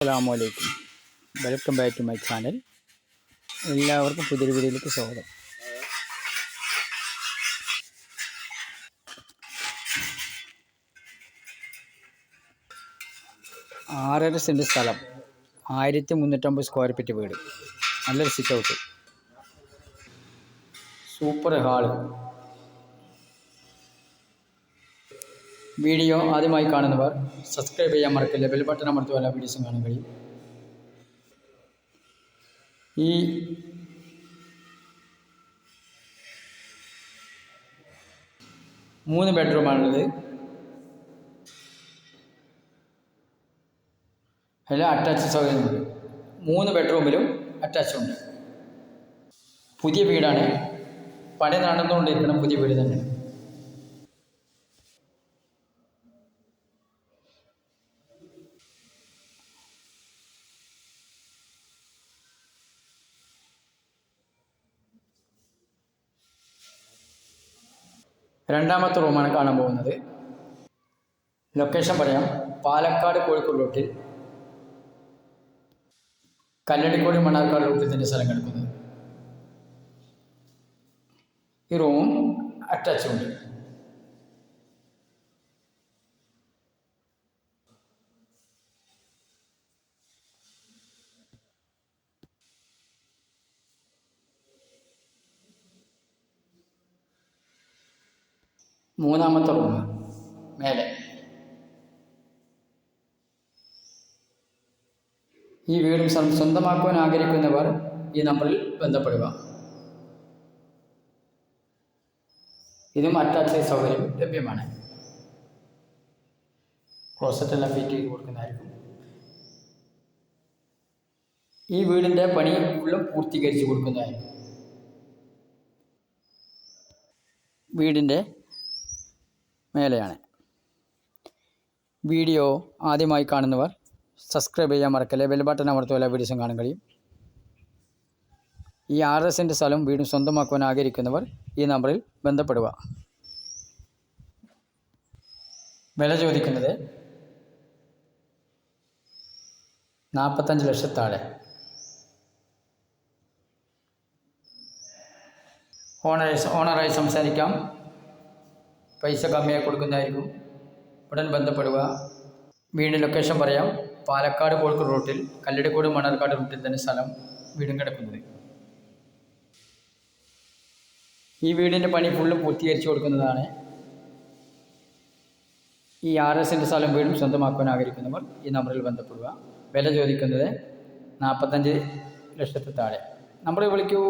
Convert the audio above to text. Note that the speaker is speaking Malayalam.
അസ്സലാമലൈക്കും. Welcome back to my channel. എല്ലാവർക്കും പുതിയൊരു വീഡിയോയിലേക്ക് സ്വാഗതം. ആറര സെൻറ്റ് സ്ഥലം, 1350 സ്ക്വയർ ഫീറ്റ് വീട്, നല്ലൊരു sit out, super hall. Video ആദ്യമായി കാണുന്നവർ സബ്സ്ക്രൈബ് ചെയ്യാൻ മറക്കില്ല, ബെൽ ബട്ടൺ അമർത്തുക, എല്ലാ വീഡിയോസും കാണാൻ കഴിയും. ഈ മൂന്ന് ബെഡ്റൂമാണുള്ളത്. എല്ലാം അറ്റാച്ച് സൗകര്യമുണ്ട്. 3 ബെഡ്റൂമിലും അറ്റാച്ച് ഉണ്ട്. പുതിയ വീടാണ്, പണി നടന്നുകൊണ്ടിരിക്കണം. പുതിയ വീട് തന്നെയാണ്. രണ്ടാമത്തെ റൂമാണ് കാണാൻ പോകുന്നത്. ലൊക്കേഷൻ പറയാം. പാലക്കാട് കോഴിക്കോട് റൂട്ടിൽ, കല്ലടിക്കോട് മണ്ണാർക്കാട് റൂട്ടിൽ തന്നെ സ്ഥലം കിടക്കുന്നത്. ഈ റൂമും അറ്റാച്ച് ഉണ്ട്. മൂന്നാമത്തെ റൂം മേലെ. ഈ വീടും സ്വന്തമാക്കുവാൻ ആഗ്രഹിക്കുന്നവർ ഈ നമ്പറിൽ ബന്ധപ്പെടുക. ഇതും അറ്റാച്ച് സൗകര്യം ലഭ്യമാണ്. ക്ലോസറ്റെല്ലാം ഫിറ്റ് ചെയ്ത് കൊടുക്കുന്നതായിരിക്കും. ഈ വീടിൻ്റെ പണി ഫുള്ളും പൂർത്തീകരിച്ച് കൊടുക്കുന്നതായിരിക്കും. വീടിൻ്റെ മേലെയാണ്. വീഡിയോ ആദ്യമായി കാണുന്നവർ സബ്സ്ക്രൈബ് ചെയ്യാൻ മറക്കല്ലേ, ബെൽ ബട്ടൺ അമർത്തുക, എല്ലാ വീഡിയോസും കാണാൻ കഴിയും. ഈ 6 സെൻറ്റ് സ്ഥലം വീടും സ്വന്തമാക്കുവാൻ ആഗ്രഹിക്കുന്നവർ ഈ നമ്പറിൽ ബന്ധപ്പെടുക. വില ചോദിക്കുന്നത് 45 ലക്ഷത്താഴെ. ഓണറായി സംസാരിക്കാം. പൈസ കമ്മിയായി കൊടുക്കുന്നതായിരിക്കും. ഉടൻ ബന്ധപ്പെടുക. വീടിൻ്റെ ലൊക്കേഷൻ പറയാം. പാലക്കാട് കോഴിക്കോട് റൂട്ടിൽ, കല്ലടിക്കോട് മണ്ണാർക്കാട് റൂട്ടിൽ തന്നെ സ്ഥലം വീടും കിടക്കുന്നത്. ഈ വീടിൻ്റെ പണി ഫുള്ളും പൂർത്തീകരിച്ച് കൊടുക്കുന്നതാണ്. ഈ 6 സെൻറ്റ് സ്ഥലം വീടും സ്വന്തമാക്കുവാൻ ആഗ്രഹിക്കുന്നവർ ഈ നമ്പറിൽ ബന്ധപ്പെടുക. വില ചോദിക്കുന്നത് 45 ലക്ഷത്തിൽ താഴെ. നമ്പറിൽ വിളിക്കൂ.